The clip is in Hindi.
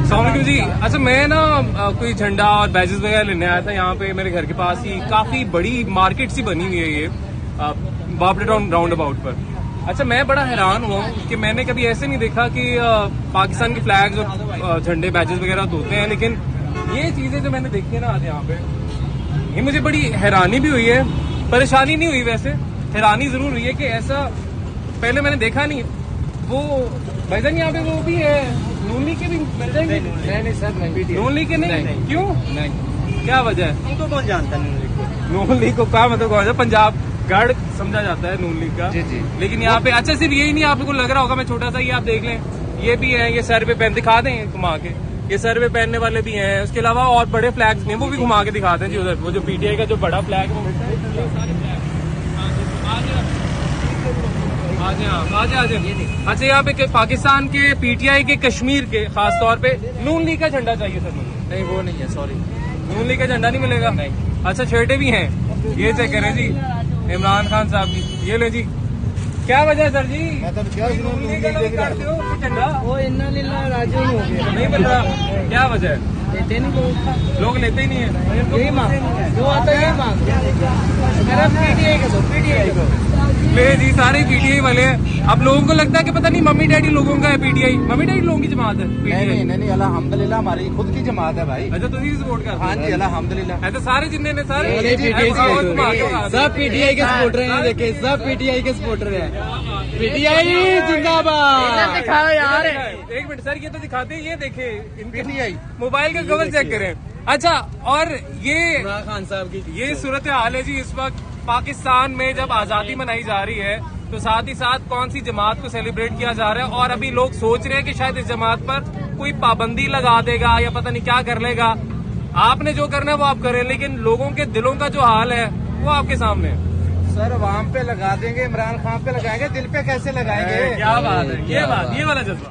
अस्सलामुअलैकुम जी। अच्छा मैं ना कोई झंडा और बैजेस वगैरह लेने आया था यहाँ पे मेरे घर के पास ही। काफी बड़ी मार्केट सी बनी हुई है ये बापड़ा टाउन राउंड अबाउट पर। अच्छा मैं बड़ा हैरान हुआ कि मैंने कभी ऐसे नहीं देखा कि पाकिस्तान के फ्लैग्स और झंडे बैजेस वगैरह तो होते हैं, लेकिन ये चीजें जो मैंने देखी है ना आज यहाँ पे, ये मुझे बड़ी हैरानी भी हुई है। परेशानी नहीं हुई वैसे, हैरानी जरूर हुई है कि ऐसा पहले मैंने देखा नहीं। वो भाईजान यहाँ पे वो भी है, नून लीग के भी मिल जाएंगे? नहीं सर, नहीं नून लीग के नहीं। क्यों? नहीं, क्या वजह है? उनको कौन जानता है नून लीग को? नून लीग को क्या मतलब कौन सा पंजाब गढ़ समझा जाता है नून लीग का। जी जी। लेकिन यहाँ पे अच्छा सिर्फ यही नहीं, आपको लग रहा होगा मैं छोटा सा, ये आप देख लें, ये भी है, ये सर पे पहन दिखा दें घुमा के, ये सर पे पहनने वाले भी हैं। उसके अलावा और बड़े फ्लैग्स हैं वो भी घुमा के दिखाते हैं जी। उधर वो जो पीटीआई का जो बड़ा फ्लैग है वो मिलता है, ये सारे फ्लैग आज। अच्छा यहाँ पे पाकिस्तान के पीटीआई के कश्मीर के खास तौर पे नून लीग का झंडा चाहिए सर मुझे। नहीं वो नहीं है, सॉरी। नून लीग का झंडा नहीं मिलेगा? नहीं। अच्छा शर्टें भी हैं, ये चेक करें जी, इमरान खान साहब की, ये ले जी। क्या वजह है सर जी? नून लीग का नहीं काटते हो झंडा? वो इन्ना लीला राजू हो गया, नहीं मिल रहा, क्या वजह है? लेते नहीं लोग लेते ही नहीं है। यही मांग जो आता है यही मांग। मेरा पीटीआई का दो, पीटीआई को ले जी, सारे पीटीआई वाले हैं। अब लोगों को लगता है कि पता नहीं मम्मी डैडी लोगों का है पीटीआई, मम्मी डैडी लोगों की जमात है पीटीआई। नहीं, अल्हम्दुलिल्लाह हमारी खुद की जमात है भाई। अच्छा तुम सपोर्ट करते हो? हाँ जी, अल्हम्दुलिल्लाह। ऐसे सारे जितने ने सारे सब पीटीआई के सपोर्टर हैं, देखिए सब पीटीआई के सपोर्टर हैं। पीटीआई जिंदाबाद। दिखाओ यार, एक मिनट सर, ये तो दिखाते हैं, ये देखे पीटीआई मोबाइल का कवर चेक करें। अच्छा और ये इमरान खान साहब की ये सूरत हाल है जी इस वक्त पाकिस्तान में। जब आजादी मनाई जा रही है तो साथ ही साथ कौन सी जमात को सेलिब्रेट किया जा रहा है, और अभी लोग सोच रहे हैं कि शायद इस जमात पर कोई पाबंदी लगा देगा या पता नहीं क्या कर लेगा। आपने जो करना है वो आप करें, लेकिन लोगों के दिलों का जो हाल है वो आपके सामने है। सर अवाम पे लगा देंगे, इमरान खान पे लगाएंगे, दिल पे कैसे लगाएंगे? क्या बात है, ये बात, ये वाला जज्बा।